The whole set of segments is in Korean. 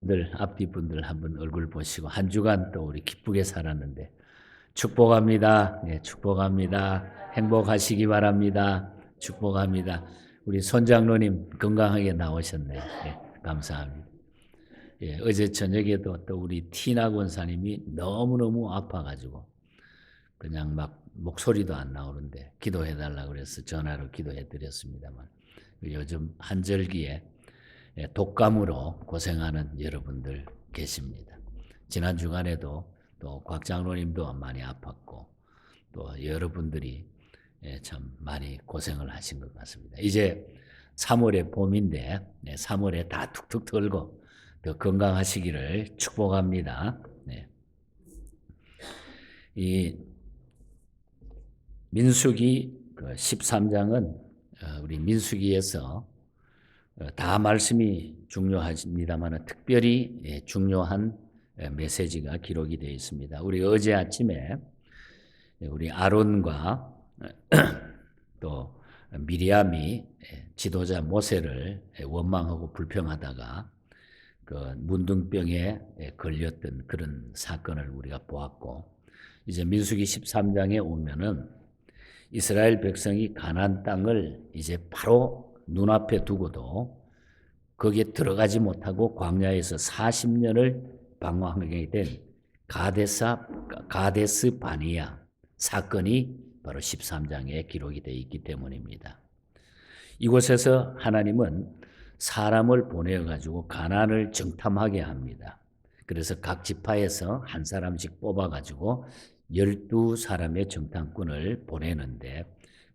늘 앞뒤 분들 한번 얼굴 보시고 한 주간 또 우리 기쁘게 살았는데 축복합니다. 예, 축복합니다. 행복하시기 바랍니다. 축복합니다. 우리 손장로님 건강하게 나오셨네요. 예, 감사합니다. 예, 어제 저녁에도 또 우리 티나 권사님이 너무너무 아파가지고 그냥 막 목소리도 안 나오는데 기도해달라 그래서 전화로 기도해드렸습니다만 요즘 한절기에 독감으로 고생하는 여러분들 계십니다. 지난 주간에도 또 곽 장로님도 많이 아팠고 또 여러분들이 참 많이 고생을 하신 것 같습니다. 이제 3월의 봄인데 3월에 다 툭툭 털고 더 건강하시기를 축복합니다. 네. 이 민수기 13장은 우리 민수기에서 다 말씀이 중요합니다만 특별히 중요한 메시지가 기록이 되어 있습니다. 우리 어제 아침에 우리 아론과 또 미리암이 지도자 모세를 원망하고 불평하다가 그 문둥병에 걸렸던 그런 사건을 우리가 보았고, 이제 민수기 13장에 오면은 이스라엘 백성이 가나안 땅을 이제 바로 눈앞에 두고도 거기에 들어가지 못하고 광야에서 40년을 방황하게 된 가데스 바니아 사건이 바로 13장에 기록이 되어 있기 때문입니다. 이곳에서 하나님은 사람을 보내가지고 가나안을 정탐하게 합니다. 그래서 각 지파에서 한 사람씩 뽑아가지고 12사람의 정탐꾼을 보내는데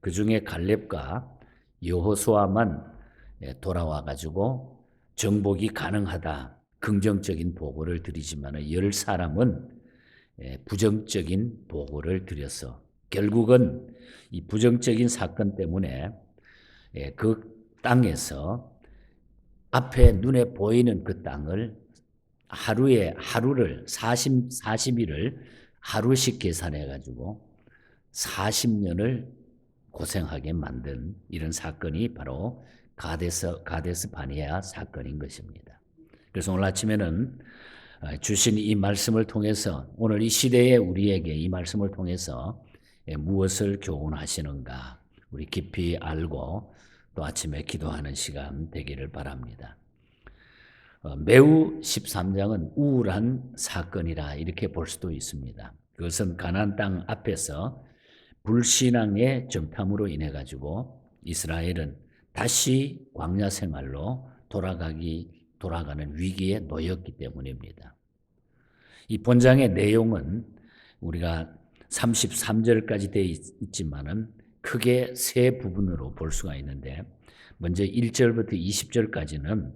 그 중에 갈렙과 여호수아만 돌아와가지고 정복이 가능하다 긍정적인 보고를 드리지만 10사람은 부정적인 보고를 드려서 결국은 이 부정적인 사건 때문에 그 땅에서 앞에 눈에 보이는 그 땅을 하루를 40일을 하루씩 계산해 가지고 40년을 고생하게 만든 이런 사건이 바로 가데스 바니아 사건인 것입니다. 그래서 오늘 아침에는 주신 이 말씀을 통해서 오늘 이 시대에 우리에게 이 말씀을 통해서 무엇을 교훈하시는가 우리 깊이 알고 또 아침에 기도하는 시간 되기를 바랍니다. 매우 13장은 우울한 사건이라 이렇게 볼 수도 있습니다. 그것은 가나안 땅 앞에서 불신앙의 정탐으로 인해 가지고 이스라엘은 다시 광야 생활로 돌아가는 위기에 놓였기 때문입니다. 이 본장의 내용은 우리가 33절까지 되어 있지만은 크게 세 부분으로 볼 수가 있는데, 먼저 1절부터 20절까지는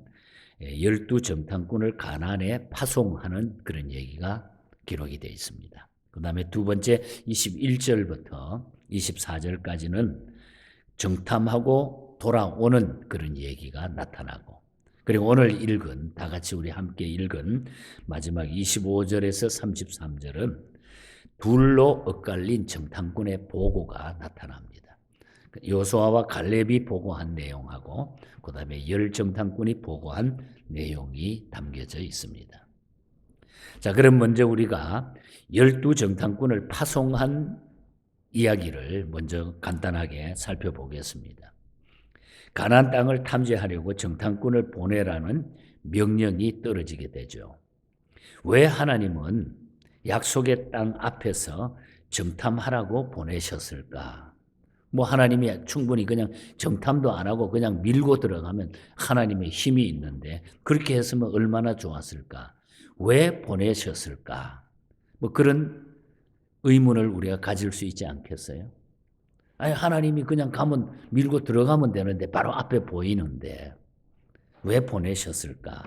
12정탐꾼을 가나안에 파송하는 그런 얘기가 기록이 되어 있습니다. 그 다음에 두 번째 21절부터 24절까지는 정탐하고 돌아오는 그런 얘기가 나타나고, 그리고 오늘 읽은, 다 같이 우리 함께 읽은 마지막 25절에서 33절은 둘로 엇갈린 정탐꾼의 보고가 나타납니다. 여호수아와 갈렙이 보고한 내용하고 그 다음에 10정탐꾼이 보고한 내용이 담겨져 있습니다. 자, 그럼 먼저 우리가 12정탐꾼을 파송한 이야기를 먼저 간단하게 살펴보겠습니다. 가나안 땅을 탐지하려고 정탐꾼을 보내라는 명령이 떨어지게 되죠. 왜 하나님은 약속의 땅 앞에서 정탐하라고 보내셨을까? 하나님이 충분히 그냥 정탐도 안 하고 그냥 밀고 들어가면 하나님의 힘이 있는데 그렇게 했으면 얼마나 좋았을까? 왜 보내셨을까? 그런 의문을 우리가 가질 수 있지 않겠어요? 아니, 하나님이 그냥 밀고 들어가면 되는데 바로 앞에 보이는데 왜 보내셨을까?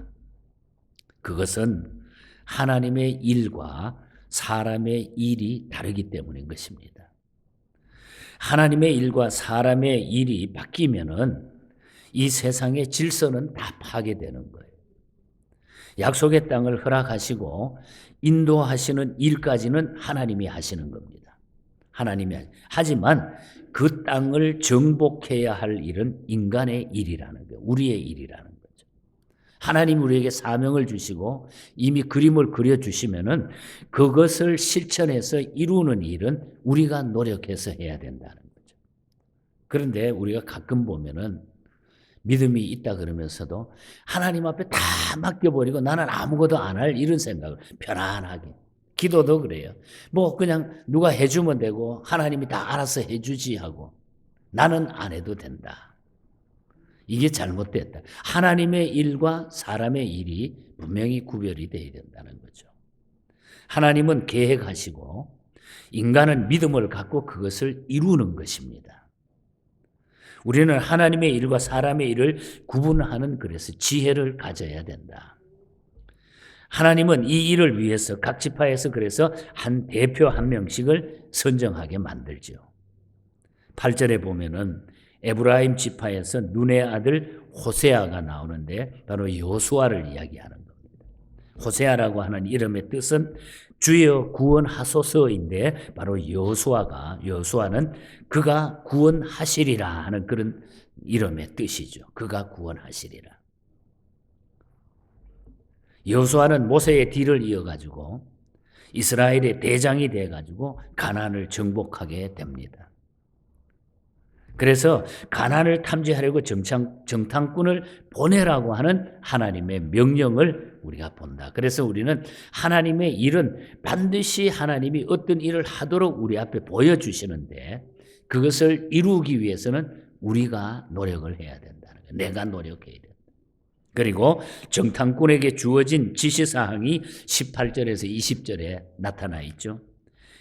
그것은 하나님의 일과 사람의 일이 다르기 때문인 것입니다. 하나님의 일과 사람의 일이 바뀌면은 이 세상의 질서는 다 파괴되는 거예요. 약속의 땅을 허락하시고 인도하시는 일까지는 하나님이 하시는 겁니다. 하지만 그 땅을 정복해야 할 일은 인간의 일이라는 거예요. 우리의 일이라는 거죠. 하나님 우리에게 사명을 주시고 이미 그림을 그려주시면은 그것을 실천해서 이루는 일은 우리가 노력해서 해야 된다는 거죠. 그런데 우리가 가끔 보면은 믿음이 있다 그러면서도 하나님 앞에 다 맡겨버리고 나는 아무것도 안 할 이런 생각을 편안하게. 기도도 그래요. 뭐 그냥 누가 해주면 되고 하나님이 다 알아서 해주지 하고 나는 안 해도 된다. 이게 잘못됐다. 하나님의 일과 사람의 일이 분명히 구별이 되어야 된다는 거죠. 하나님은 계획하시고 인간은 믿음을 갖고 그것을 이루는 것입니다. 우리는 하나님의 일과 사람의 일을 구분하는 그래서 지혜를 가져야 된다. 하나님은 이 일을 위해서 각 지파에서 그래서 한 대표 한 명씩을 선정하게 만들죠. 8절에 보면은 에브라임 지파에서 눈의 아들 호세아가 나오는데 바로 여호수아를 이야기하는 겁니다. 호세아라고 하는 이름의 뜻은 주여 구원하소서인데 바로 여호수아는 그가 구원하시리라 하는 그런 이름의 뜻이죠. 그가 구원하시리라. 여호수아는 모세의 뒤를 이어가지고 이스라엘의 대장이 돼가지고 가나안을 정복하게 됩니다. 그래서 가나안을 탐지하려고 정탐꾼을 보내라고 하는 하나님의 명령을 우리가 본다. 그래서 우리는 하나님의 일은 반드시 하나님이 어떤 일을 하도록 우리 앞에 보여주시는데 그것을 이루기 위해서는 우리가 노력을 해야 된다는 거예요. 내가 노력해야 된다. 그리고 정탐꾼에게 주어진 지시사항이 18절에서 20절에 나타나 있죠.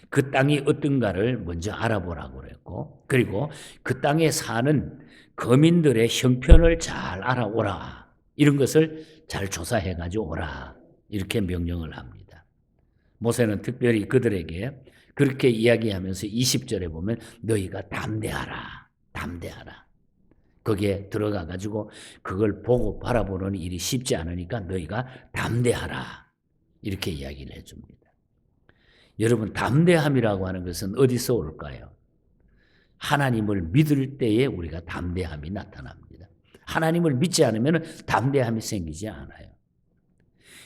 그 땅이 어떤가를 먼저 알아보라고 그랬고 그리고 그 땅에 사는 거민들의 형편을 잘 알아오라. 이런 것을 잘 조사해가지고 오라. 이렇게 명령을 합니다. 모세는 특별히 그들에게 그렇게 이야기하면서 20절에 보면 너희가 담대하라. 담대하라. 거기에 들어가가지고 그걸 보고 바라보는 일이 쉽지 않으니까 너희가 담대하라. 이렇게 이야기를 해줍니다. 여러분 담대함이라고 하는 것은 어디서 올까요? 하나님을 믿을 때에 우리가 담대함이 나타납니다. 하나님을 믿지 않으면 담대함이 생기지 않아요.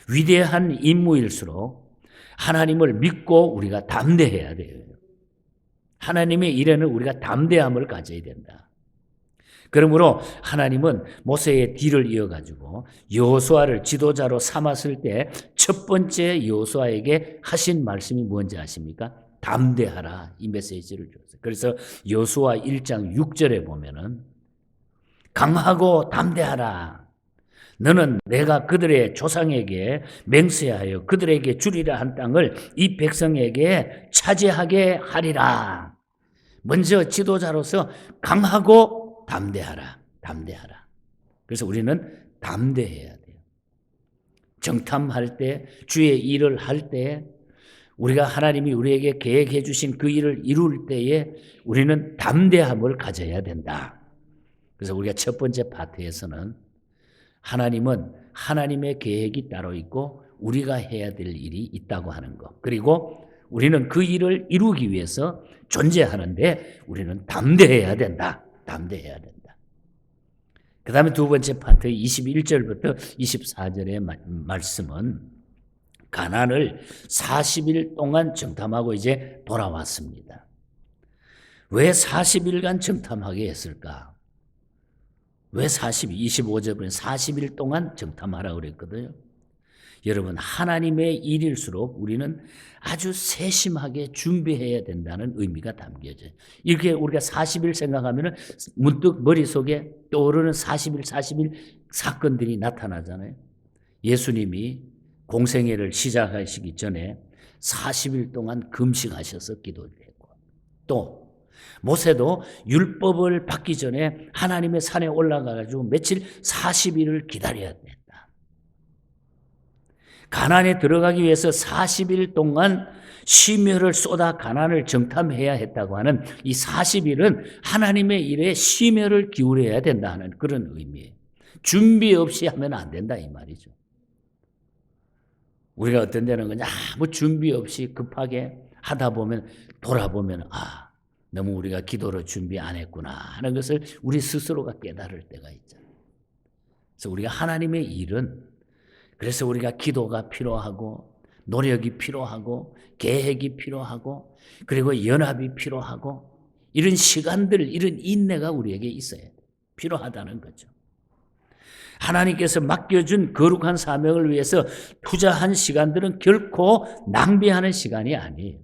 위대한 임무일수록 하나님을 믿고 우리가 담대해야 돼요. 하나님의 일에는 우리가 담대함을 가져야 된다. 그러므로 하나님은 모세의 뒤를 이어가지고 여호수아를 지도자로 삼았을 때 첫 번째 여호수아에게 하신 말씀이 뭔지 아십니까? 담대하라 이 메시지를 줬어요. 그래서 여호수아 1장 6절에 보면은 강하고 담대하라. 너는 내가 그들의 조상에게 맹세하여 그들에게 주리라 한 땅을 이 백성에게 차지하게 하리라. 먼저 지도자로서 강하고 담대하라. 담대하라. 그래서 우리는 담대해야 돼요. 정탐할 때, 주의 일을 할 때, 우리가 하나님이 우리에게 계획해 주신 그 일을 이룰 때에 우리는 담대함을 가져야 된다. 그래서 우리가 첫 번째 파트에서는 하나님은 하나님의 계획이 따로 있고 우리가 해야 될 일이 있다고 하는 것. 그리고 우리는 그 일을 이루기 위해서 존재하는데 우리는 담대해야 된다. 담대해야 된다. 그 다음에 두 번째 파트 21절부터 24절의 말씀은 가나안을 40일 동안 정탐하고 이제 돌아왔습니다. 왜 40일간 정탐하게 했을까? 왜 25절 보면 40일 동안 정탐하라고 그랬거든요. 여러분 하나님의 일일수록 우리는 아주 세심하게 준비해야 된다는 의미가 담겨져요. 이렇게 우리가 40일 생각하면 문득 머릿속에 떠오르는 40일 사건들이 나타나잖아요. 예수님이 공생애를 시작하시기 전에 40일 동안 금식하셔서 기도를 했고 또 모세도 율법을 받기 전에 하나님의 산에 올라가가지고 며칠 40일을 기다려야 된다. 가나안에 들어가기 위해서 40일 동안 심혈을 쏟아 가나안을 정탐해야 했다고 하는 이 40일은 하나님의 일에 심혈을 기울여야 된다는 그런 의미예요. 준비 없이 하면 안 된다 이 말이죠. 우리가 어떤 데는 그냥 아무 준비 없이 급하게 하다 보면 돌아보면 너무 우리가 기도로 준비 안 했구나 하는 것을 우리 스스로가 깨달을 때가 있잖아요. 그래서 우리가 하나님의 일은 그래서 우리가 기도가 필요하고 노력이 필요하고 계획이 필요하고 그리고 연합이 필요하고 이런 시간들, 이런 인내가 우리에게 있어야 돼. 필요하다는 거죠. 하나님께서 맡겨준 거룩한 사명을 위해서 투자한 시간들은 결코 낭비하는 시간이 아니에요.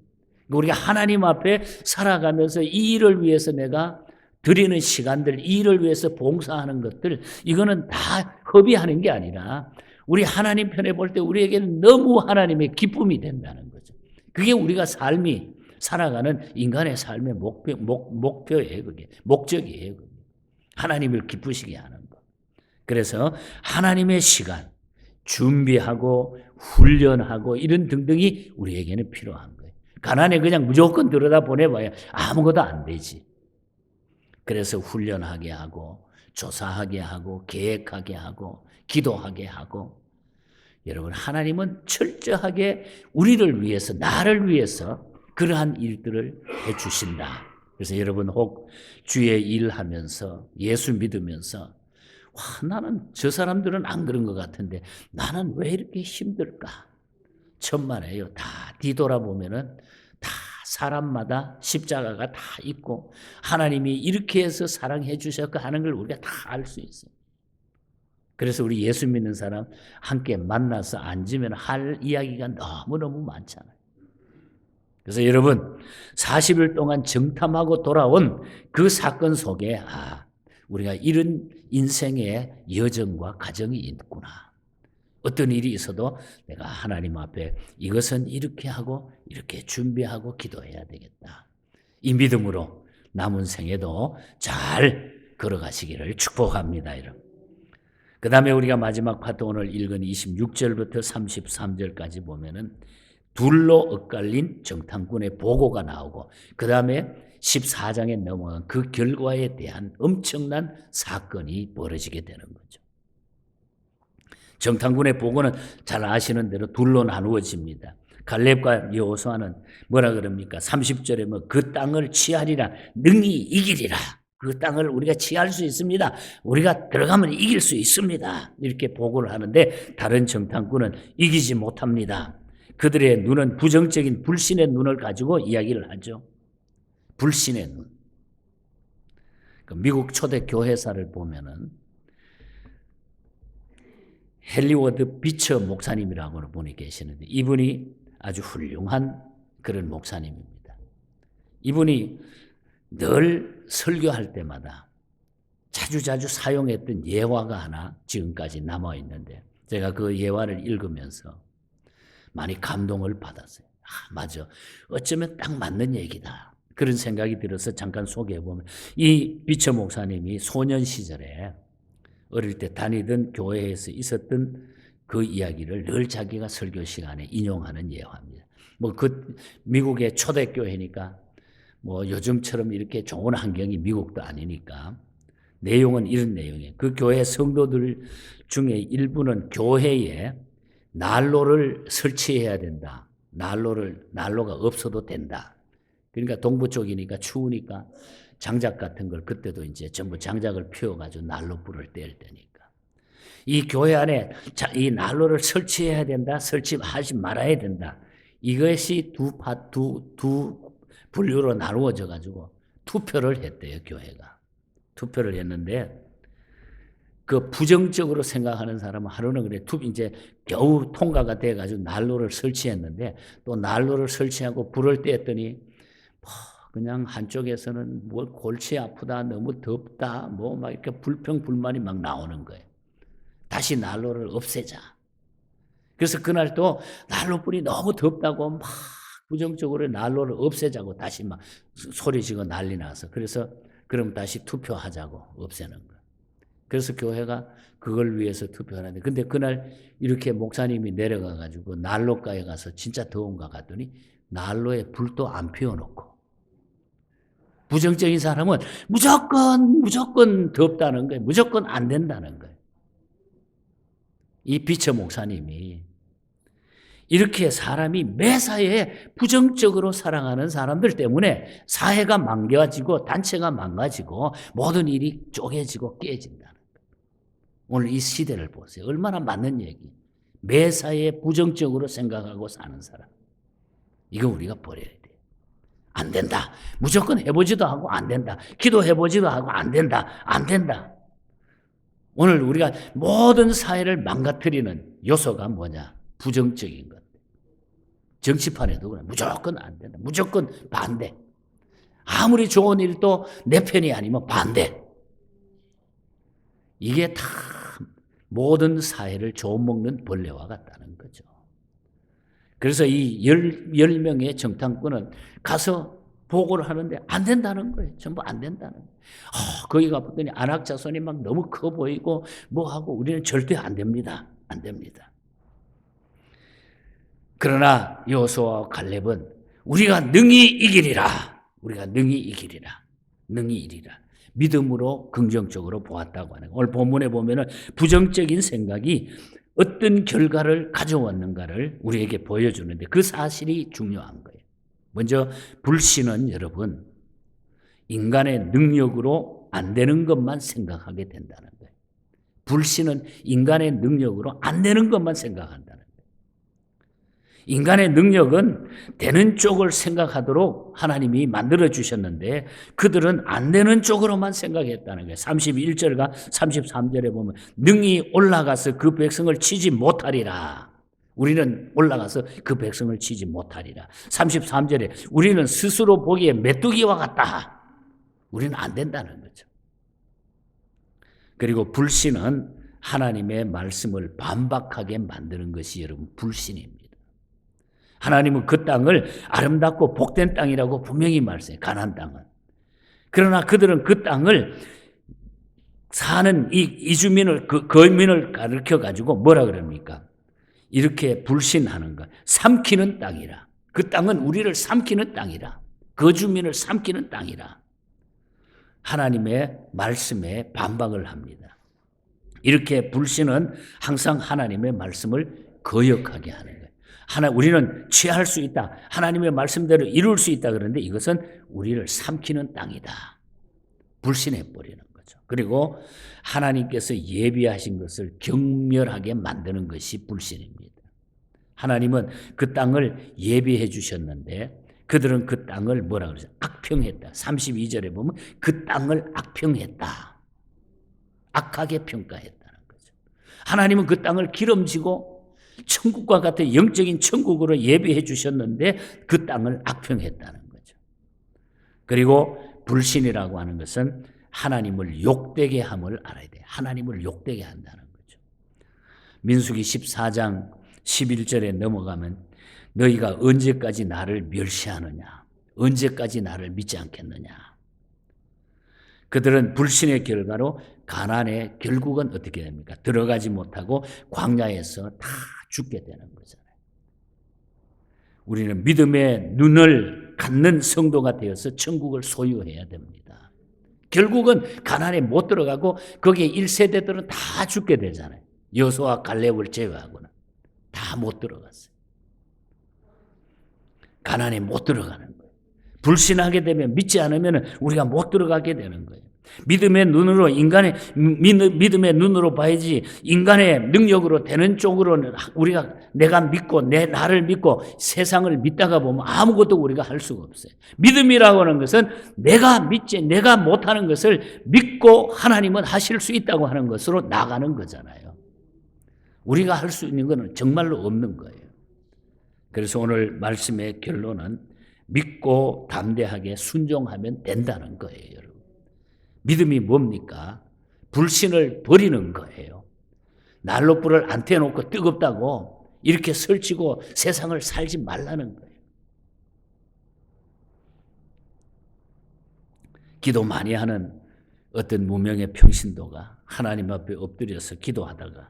우리가 하나님 앞에 살아가면서 이 일을 위해서 내가 드리는 시간들, 이 일을 위해서 봉사하는 것들, 이거는 다 허비하는 게 아니라 우리 하나님 편에 볼 때 우리에게는 너무 하나님의 기쁨이 된다는 거죠. 그게 우리가 삶이 살아가는 인간의 삶의 목표예요. 그게 목적이에요. 그게. 하나님을 기쁘시게 하는 것. 그래서 하나님의 시간, 준비하고 훈련하고 이런 등등이 우리에게는 필요한 거예요. 가난에 그냥 무조건 들여다보내봐야 아무것도 안 되지. 그래서 훈련하게 하고 조사하게 하고 계획하게 하고 기도하게 하고 여러분 하나님은 철저하게 우리를 위해서 나를 위해서 그러한 일들을 해주신다. 그래서 여러분 혹 주의 일하면서 예수 믿으면서 와, 나는 저 사람들은 안 그런 것 같은데 나는 왜 이렇게 힘들까? 천만에요. 다 뒤돌아보면은 다 사람마다 십자가가 다 있고 하나님이 이렇게 해서 사랑해 주셨고 하는 걸 우리가 다 알 수 있어요. 그래서 우리 예수 믿는 사람 함께 만나서 앉으면 할 이야기가 너무너무 많잖아요. 그래서 여러분 40일 동안 정탐하고 돌아온 그 사건 속에 우리가 이런 인생의 여정과 과정이 있구나. 어떤 일이 있어도 내가 하나님 앞에 이것은 이렇게 하고 이렇게 준비하고 기도해야 되겠다. 이 믿음으로 남은 생에도 잘 걸어가시기를 축복합니다. 여러분. 그 다음에 우리가 마지막 파트 오늘 읽은 26절부터 33절까지 보면은 둘로 엇갈린 정탐꾼의 보고가 나오고 그 다음에 14장에 넘어간 그 결과에 대한 엄청난 사건이 벌어지게 되는 거죠. 정탐꾼의 보고는 잘 아시는 대로 둘로 나누어집니다. 갈렙과 여호수아는 뭐라 그럽니까? 30절에 뭐 그 땅을 취하리라 능히 이기리라. 그 땅을 우리가 취할 수 있습니다. 우리가 들어가면 이길 수 있습니다. 이렇게 보고를 하는데 다른 정탐꾼은 이기지 못합니다. 그들의 눈은 부정적인 불신의 눈을 가지고 이야기를 하죠. 불신의 눈. 미국 초대 교회사를 보면은 헨리워드 비처 목사님이라고 분이 계시는데 이분이 아주 훌륭한 그런 목사님입니다. 이분이 늘 설교할 때마다 자주자주 사용했던 예화가 하나 지금까지 남아 있는데 제가 그 예화를 읽으면서 많이 감동을 받았어요. 맞아. 어쩌면 딱 맞는 얘기다. 그런 생각이 들어서 잠깐 소개해보면 이 비처 목사님이 소년 시절에 어릴 때 다니던 교회에서 있었던 그 이야기를 늘 자기가 설교 시간에 인용하는 예화입니다. 뭐 그 미국의 초대교회니까 뭐 요즘처럼 이렇게 좋은 환경이 미국도 아니니까 내용은 이런 내용이에요. 그 교회 성도들 중에 일부는 교회에 난로를 설치해야 된다. 난로가 없어도 된다. 그러니까 동부 쪽이니까 추우니까 장작 같은 걸 그때도 이제 전부 장작을 피워가지고 난로 불을 뗄 때니까. 이 교회 안에 이 난로를 설치해야 된다, 설치하지 말아야 된다. 이것이 두 분류로 나누어져 가지고 투표를 했대요, 교회가. 투표를 했는데 그 부정적으로 생각하는 사람은 하루는 그래 이제 겨우 통과가 돼 가지고 난로를 설치했는데 또 난로를 설치하고 불을 뗐더니 그냥 한쪽에서는 뭐 골치 아프다, 너무 덥다, 뭐 막 이렇게 불평불만이 막 나오는 거예요. 다시 난로를 없애자. 그래서 그날 또 난로불이 너무 덥다고 막 부정적으로 난로를 없애자고 다시 막 소리지고 난리 나서 그래서 그럼 다시 투표하자고 없애는 거예요. 그래서 교회가 그걸 위해서 투표하는데 근데 그날 이렇게 목사님이 내려가 가지고 난로가에 가서 진짜 더운가 갔더니 난로에 불도 안 피워놓고 부정적인 사람은 무조건 덥다는 거예요. 무조건 안 된다는 거예요. 이 비처 목사님이 이렇게 사람이 매사에 부정적으로 살아가는 사람들 때문에 사회가 망가지고 단체가 망가지고 모든 일이 쪼개지고 깨진다는 거예요. 오늘 이 시대를 보세요. 얼마나 맞는 얘기. 매사에 부정적으로 생각하고 사는 사람. 이거 우리가 버려야 돼. 안 된다. 무조건 해보지도 하고 안 된다. 기도해보지도 하고 안 된다. 안 된다. 오늘 우리가 모든 사회를 망가뜨리는 요소가 뭐냐? 부정적인 것. 정치판에도 그래. 무조건 안 된다. 무조건 반대. 아무리 좋은 일도 내 편이 아니면 반대. 이게 다 모든 사회를 조먹는 벌레와 같다는 거죠. 그래서 이 10명의 정탐꾼은 가서 보고를 하는데 안 된다는 거예요. 전부 안 된다는 거예요. 거기 가봤더니 안악자손이 막 너무 커 보이고 뭐하고 우리는 절대 안 됩니다. 안 됩니다. 그러나 여호수아와 갈렙은 우리가 능히 이기리라. 우리가 능히 이기리라. 능히 이리라. 믿음으로 긍정적으로 보았다고 하는 거예요. 오늘 본문에 보면은 부정적인 생각이 어떤 결과를 가져왔는가를 우리에게 보여주는데 그 사실이 중요한 거예요. 먼저 불신은 여러분 인간의 능력으로 안 되는 것만 생각하게 된다는 거예요. 불신은 인간의 능력으로 안 되는 것만 생각한다는 거예요. 인간의 능력은 되는 쪽을 생각하도록 하나님이 만들어 주셨는데 그들은 안 되는 쪽으로만 생각했다는 거예요. 31절과 33절에 보면 능히 올라가서 그 백성을 치지 못하리라. 우리는 올라가서 그 백성을 치지 못하리라. 33절에 우리는 스스로 보기에 메뚜기와 같다. 우리는 안 된다는 거죠. 그리고 불신은 하나님의 말씀을 반박하게 만드는 것이 여러분 불신입니다. 하나님은 그 땅을 아름답고 복된 땅이라고 분명히 말씀해요. 가나안 땅은. 그러나 그들은 그 땅을 사는 이 주민을 그 거민을 가르쳐 가지고 뭐라 그럽니까? 이렇게 불신하는 것. 삼키는 땅이라. 그 땅은 우리를 삼키는 땅이라. 그 주민을 삼키는 땅이라. 하나님의 말씀에 반박을 합니다. 이렇게 불신은 항상 하나님의 말씀을 거역하게 하는 거예요. 우리는 취할 수 있다. 하나님의 말씀대로 이룰 수 있다. 그런데 이것은 우리를 삼키는 땅이다. 불신해버리는 거죠. 그리고 하나님께서 예비하신 것을 경멸하게 만드는 것이 불신입니다. 하나님은 그 땅을 예비해 주셨는데 그들은 그 땅을 뭐라 그러죠? 악평했다. 32절에 보면 그 땅을 악평했다. 악하게 평가했다는 거죠. 하나님은 그 땅을 기름지고 천국과 같은 영적인 천국으로 예비해 주셨는데 그 땅을 악평했다는 거죠. 그리고 불신이라고 하는 것은 하나님을 욕되게 함을 알아야 돼요. 하나님을 욕되게 한다는 거죠. 민수기 14장 11절에 넘어가면 너희가 언제까지 나를 멸시하느냐? 언제까지 나를 믿지 않겠느냐? 그들은 불신의 결과로 가나안에 결국은 어떻게 됩니까? 들어가지 못하고 광야에서 다 죽게 되는 거잖아요. 우리는 믿음의 눈을 갖는 성도가 되어서 천국을 소유해야 됩니다. 결국은 가나안에 못 들어가고 거기에 1세대들은 다 죽게 되잖아요. 여호수아와 갈렙을 제외하고는 다 못 들어갔어요. 가나안에 못 들어가는 거예요. 불신하게 되면 믿지 않으면 우리가 못 들어가게 되는 거예요. 믿음의 눈으로 믿음의 눈으로 봐야지 인간의 능력으로 되는 쪽으로는 우리가 내가 믿고 나를 믿고 세상을 믿다가 보면 아무것도 우리가 할 수가 없어요. 믿음이라고 하는 것은 내가 믿지 내가 못하는 것을 믿고 하나님은 하실 수 있다고 하는 것으로 나가는 거잖아요. 우리가 할 수 있는 것은 정말로 없는 거예요. 그래서 오늘 말씀의 결론은 믿고 담대하게 순종하면 된다는 거예요, 여러분. 믿음이 뭡니까? 불신을 버리는 거예요. 난로불을 안 태워놓고 뜨겁다고 이렇게 설치고 세상을 살지 말라는 거예요. 기도 많이 하는 어떤 무명의 평신도가 하나님 앞에 엎드려서 기도하다가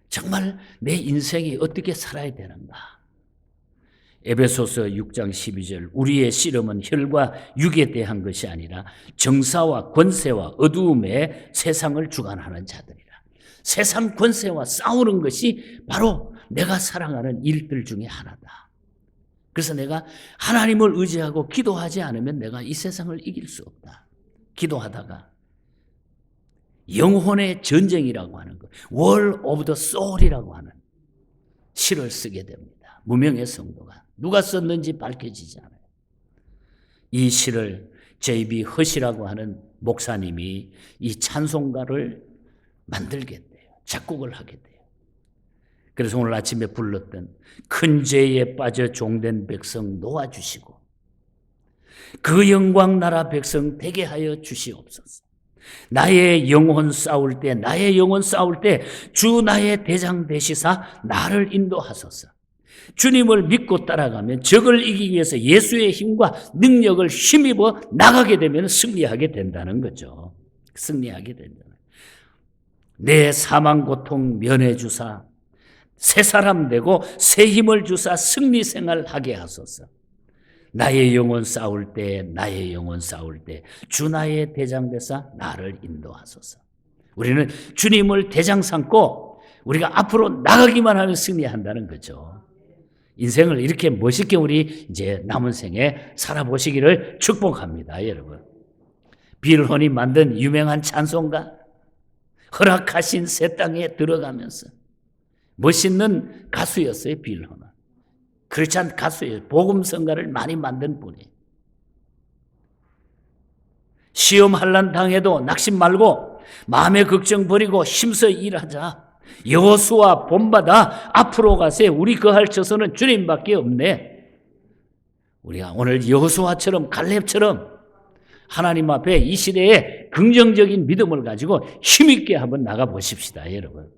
정말 내 인생이 어떻게 살아야 되는가? 에베소서 6장 12절 우리의 씨름은 혈과 육에 대한 것이 아니라 정사와 권세와 어두움의 세상을 주관하는 자들이라. 세상 권세와 싸우는 것이 바로 내가 사랑하는 일들 중에 하나다. 그래서 내가 하나님을 의지하고 기도하지 않으면 내가 이 세상을 이길 수 없다. 기도하다가 영혼의 전쟁이라고 하는 것, 월 오브 더 소울이라고 하는 시를 쓰게 됩니다. 무명의 성도가 누가 썼는지 밝혀지지 않아요. 이 시를 J.B. 헛이라고 하는 목사님이 이 찬송가를 만들게 돼요. 작곡을 하게 돼요. 그래서 오늘 아침에 불렀던 큰 죄에 빠져 종된 백성 놓아주시고 그 영광 나라 백성 되게 하여 주시옵소서. 나의 영혼 싸울 때 주 나의 대장 되시사 나를 인도하소서. 주님을 믿고 따라가면 적을 이기기 위해서 예수의 힘과 능력을 힘입어 나가게 되면 승리하게 된다는 거죠. 승리하게 된다는 거예요. 내 사망 고통 면해 주사 새 사람 되고 새 힘을 주사 승리 생활하게 하소서. 나의 영혼 싸울 때 주 나의 대장 되사 나를 인도하소서. 우리는 주님을 대장 삼고 우리가 앞으로 나가기만 하면 승리한다는 거죠. 인생을 이렇게 멋있게 우리 이제 남은 생에 살아보시기를 축복합니다, 여러분. 빌혼이 만든 유명한 찬송가, 허락하신 새 땅에 들어가면서 멋있는 가수였어요, 빌혼은. 크리스찬 가수예요. 복음성가를 많이 만든 분이에요. 시험 환난 당해도 낙심 말고 마음의 걱정 버리고 힘써 일하자. 여호수아 본받아 앞으로 가세. 우리 거할 처소는 주님밖에 없네. 우리가 오늘 여호수아처럼 갈렙처럼 하나님 앞에 이 시대에 긍정적인 믿음을 가지고 힘있게 한번 나가 보십시다, 여러분.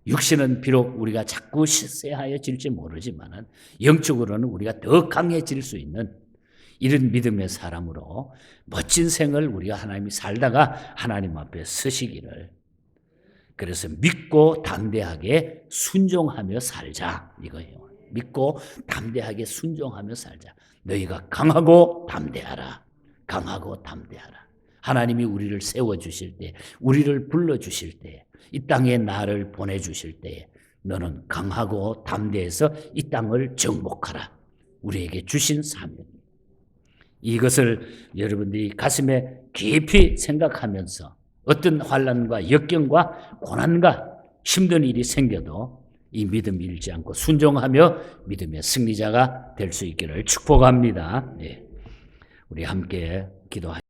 육신은 비록 우리가 자꾸 실세하여질지 모르지만 영적으로는 우리가 더 강해질 수 있는 이런 믿음의 사람으로 멋진 생을 우리가 하나님이 살다가 하나님 앞에 서시기를, 그래서 믿고 담대하게 순종하며 살자 이거예요. 믿고 담대하게 순종하며 살자. 너희가 강하고 담대하라. 강하고 담대하라. 하나님이 우리를 세워주실 때, 우리를 불러주실 때, 이 땅에 나를 보내주실 때 너는 강하고 담대해서 이 땅을 정복하라. 우리에게 주신 사명입니다. 이것을 여러분들이 가슴에 깊이 생각하면서 어떤 환난과 역경과 고난과 힘든 일이 생겨도 이 믿음 잃지 않고 순종하며 믿음의 승리자가 될 수 있기를 축복합니다. 네. 우리 함께 기도하겠습니다.